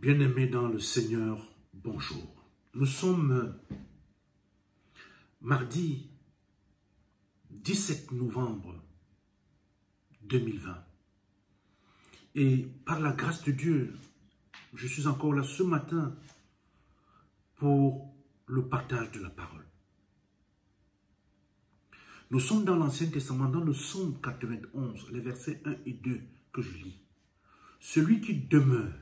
Bien-aimés dans le Seigneur, bonjour. Nous sommes mardi 17 novembre 2020. Et par la grâce de Dieu, je suis encore là ce matin pour le partage de la parole. Nous sommes dans l'Ancien Testament, dans le Psaume 91, les versets 1 et 2 que je lis. Celui qui demeure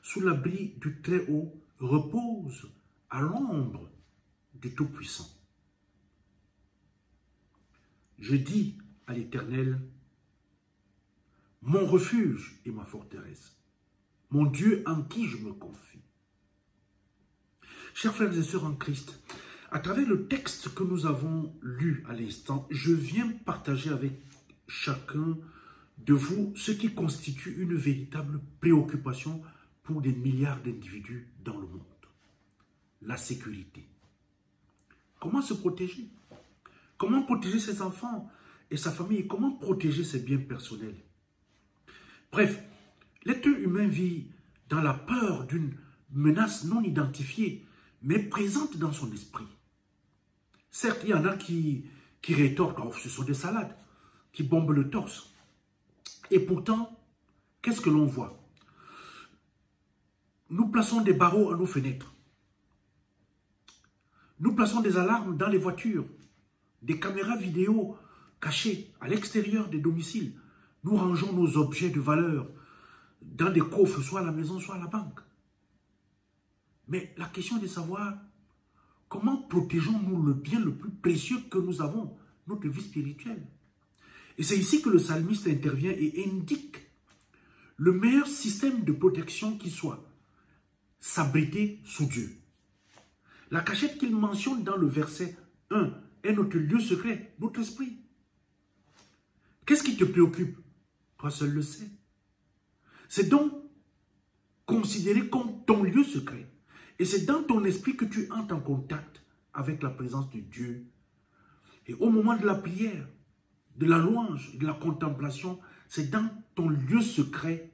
sous l'abri du Très-Haut repose à l'ombre du Tout-Puissant. Je dis à l'Éternel, mon refuge et ma forteresse, mon Dieu en qui je me confie. Chers frères et sœurs en Christ, à travers le texte que nous avons lu à l'instant, je viens partager avec chacun de vous ce qui constitue une véritable préoccupation pour des milliards d'individus dans le monde. La sécurité. Comment se protéger? Comment protéger ses enfants et sa famille? Comment protéger ses biens personnels? Bref, l'être humain vit dans la peur d'une menace non identifiée, mais présente dans son esprit. Certes, il y en a qui rétorquent, oh, ce sont des salades, qui bombent le torse. Et pourtant, qu'est-ce que l'on voit? Nous plaçons des barreaux à nos fenêtres. Nous plaçons des alarmes dans les voitures, des caméras vidéo cachées à l'extérieur des domiciles. Nous rangeons nos objets de valeur dans des coffres, soit à la maison, soit à la banque. Mais la question est de savoir comment protégeons-nous le bien le plus précieux que nous avons, notre vie spirituelle. Et c'est ici que le psalmiste intervient et indique le meilleur système de protection qui soit: s'abriter sous Dieu. La cachette qu'il mentionne dans le verset 1 est notre lieu secret, notre esprit. Qu'est-ce qui te préoccupe? Toi seul le sais. C'est donc considéré comme ton lieu secret. Et c'est dans ton esprit que tu entres en contact avec la présence de Dieu. Et au moment de la prière, de la louange, de la contemplation, c'est dans ton lieu secret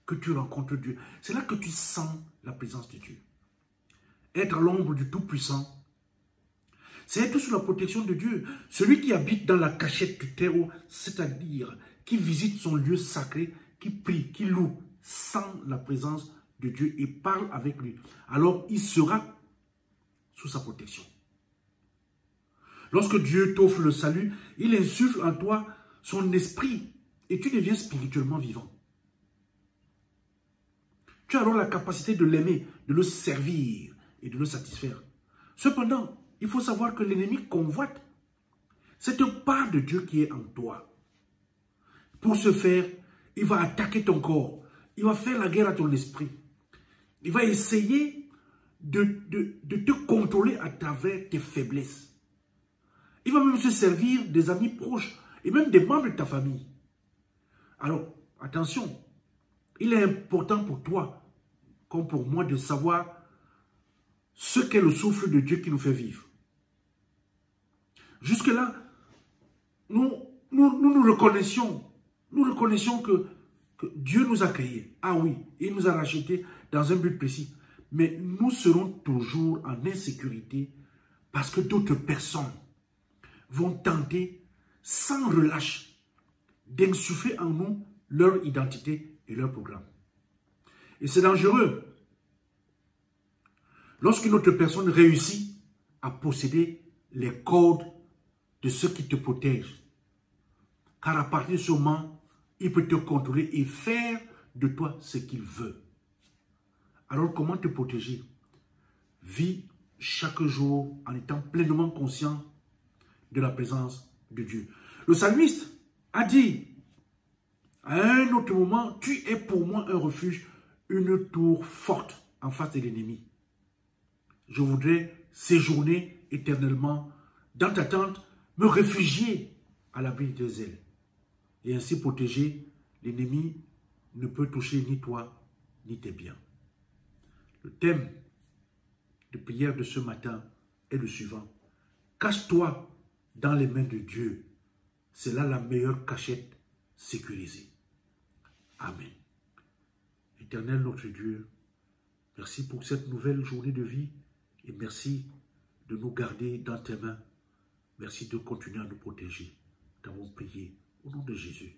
que tu rencontres Dieu. C'est là que tu sens la présence de Dieu. Être à l'ombre du Tout-Puissant, c'est être sous la protection de Dieu. Celui qui habite dans la cachette du Très-Haut, c'est-à-dire qui visite son lieu sacré, qui prie, qui loue, sent la présence de Dieu et parle avec lui. Alors il sera sous sa protection. Lorsque Dieu t'offre le salut, il insuffle en toi son esprit et tu deviens spirituellement vivant. Tu as alors la capacité de l'aimer, de le servir et de le satisfaire. Cependant, il faut savoir que l'ennemi convoite cette part de Dieu qui est en toi. Pour ce faire, il va attaquer ton corps. Il va faire la guerre à ton esprit. Il va essayer de te contrôler à travers tes faiblesses. Il va même se servir des amis proches et même des membres de ta famille. Alors, attention, il est important pour toi, comme pour moi, de savoir ce qu'est le souffle de Dieu qui nous fait vivre. Jusque-là, nous reconnaissions que Dieu nous a créés. Ah oui, il nous a rachetés dans un but précis. Mais nous serons toujours en insécurité parce que d'autres personnes vont tenter, sans relâche, d'insuffler en nous leur identité et leur programme. Et c'est dangereux. Lorsqu'une autre personne réussit à posséder les codes de ceux qui te protègent, car à partir de ce moment, il peut te contrôler et faire de toi ce qu'il veut. Alors comment te protéger? Vis chaque jour en étant pleinement conscient de la présence de Dieu. Le psalmiste a dit, à un autre moment, tu es pour moi un refuge, une tour forte en face de l'ennemi. Je voudrais séjourner éternellement dans ta tente, me réfugier à l'abri de tes ailes. Et ainsi protéger, l'ennemi ne peut toucher ni toi, ni tes biens. Le thème de prière de ce matin est le suivant. Cache-toi dans les mains de Dieu. C'est là la meilleure cachette sécurisée. Amen. Éternel notre Dieu, Merci pour cette nouvelle journée de vie et merci de nous garder dans tes mains. Merci de continuer à nous protéger. Nous t'avons prié au nom de Jésus.